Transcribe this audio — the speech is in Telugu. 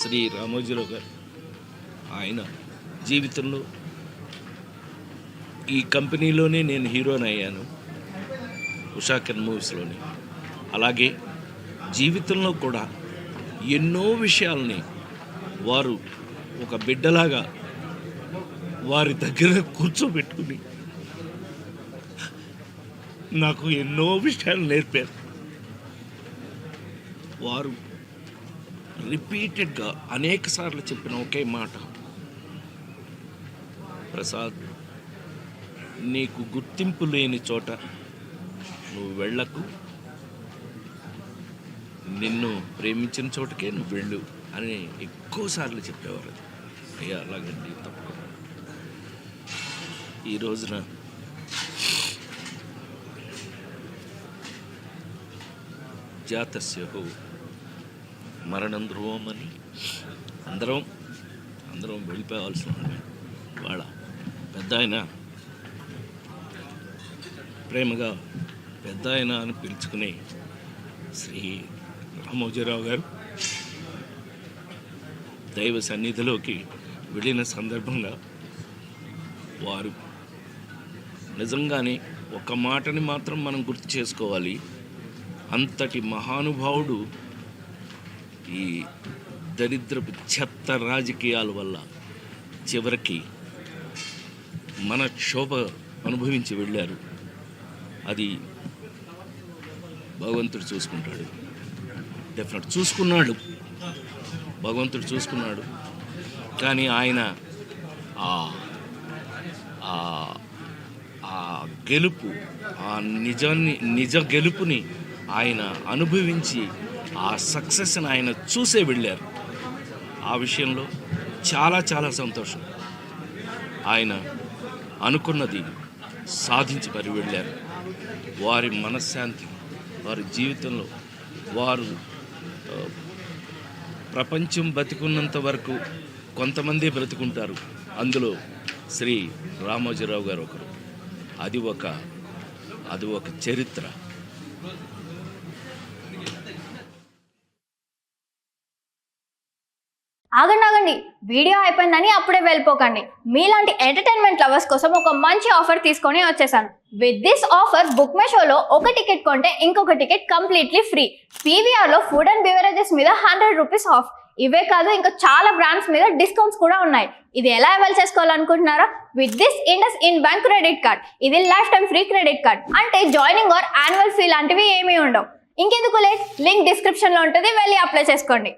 శ్రీ రామోజీరావు గారు ఆయన జీవితంలో ఈ కంపెనీలోనే నేను హీరోని అయ్యాను, ఉషాకిరణ్ మూవీస్లోని. అలాగే జీవితంలో కూడా ఎన్నో విషయాల్ని వారు ఒక బిడ్డలాగా వారి దగ్గర కూర్చోబెట్టుకుని నాకు ఎన్నో విషయాలు నేర్పారు. వారు రిపీటెడ్గా అనేక సార్లు చెప్పిన ఒకే మాట, ప్రసాద్, నీకు గుర్తింపు లేని చోట నువ్వు వెళ్ళకు, నిన్ను ప్రేమించిన చోటకే నువ్వు వెళ్ళు అని ఎక్కువసార్లు చెప్పేవారు. అయ్యా అలాగండి, తప్పకుండా. ఈ రోజున జాతస్యహు మరణం ధ్రువం అని అందరం వెళ్ళిపోవాల్సిన వాళ్ళ పెద్ద ఆయన, ప్రేమగా పెద్ద ఆయన అని పిలుచుకునే శ్రీ రామోజీరావు గారు దైవ సన్నిధిలోకి వెళ్ళిన సందర్భంగా వారు నిజంగానే ఒక మాటని మాత్రం మనం గుర్తు చేసుకోవాలి. అంతటి మహానుభావుడు ఈ దరిద్రపు చెత్త రాజకీయాల వల్ల చివరికి మన క్షోభ అనుభవించి వెళ్ళారు. అది భగవంతుడు చూసుకుంటాడు, డెఫినెట్ చూసుకున్నాడు, భగవంతుడు చూసుకున్నాడు. కానీ ఆయన ఆ గెలుపు, ఆ నిజ గెలుపుని ఆయన అనుభవించి ఆ సక్సెస్ని ఆయన చూసే వెళ్ళారు. ఆ విషయంలో చాలా చాలా సంతోషం. ఆయన అనుకున్నది సాధించి మరి వెళ్ళారు. వారి మనశ్శాంతి, వారి జీవితంలో వారు ప్రపంచం బతికున్నంత వరకు కొంతమంది బ్రతుకుంటారు, అందులో శ్రీ రామోజీరావు గారు ఒకరు. అది ఒక చరిత్ర. ఆగండి, వీడియో అయిపోయిందని అప్పుడే వెళ్ళిపోకండి. మీలాంటి ఎంటర్టైన్మెంట్ లవర్స్ కోసం ఒక మంచి ఆఫర్ తీసుకొని వచ్చేసాను. With this offer book my షోలో ఒక టికెట్ కొంటే ఇంకొక టికెట్ కంప్లీట్లీ ఫ్రీ. పీవీఆర్లో ఫుడ్ అండ్ బెవరేజెస్ మీద 100 రూపీస్ ఆఫ్. ఇవే కాదు, ఇంకా చాలా బ్రాండ్స్ మీద డిస్కౌంట్స్ కూడా ఉన్నాయి. ఇది ఎలా అవైల్ చేసుకోవాలనుకుంటున్నారా? With this IndusInd bank credit card. ఇది lifetime free credit card. అంటే జాయినింగ్ ఆర్ యాన్యువల్ ఫీ లాంటివి ఏమీ ఉండవు. ఇంకెందుకు లేట్, లింక్ డిస్క్రిప్షన్లో ఉంటుంది, వెళ్ళి అప్లై చేసుకోండి.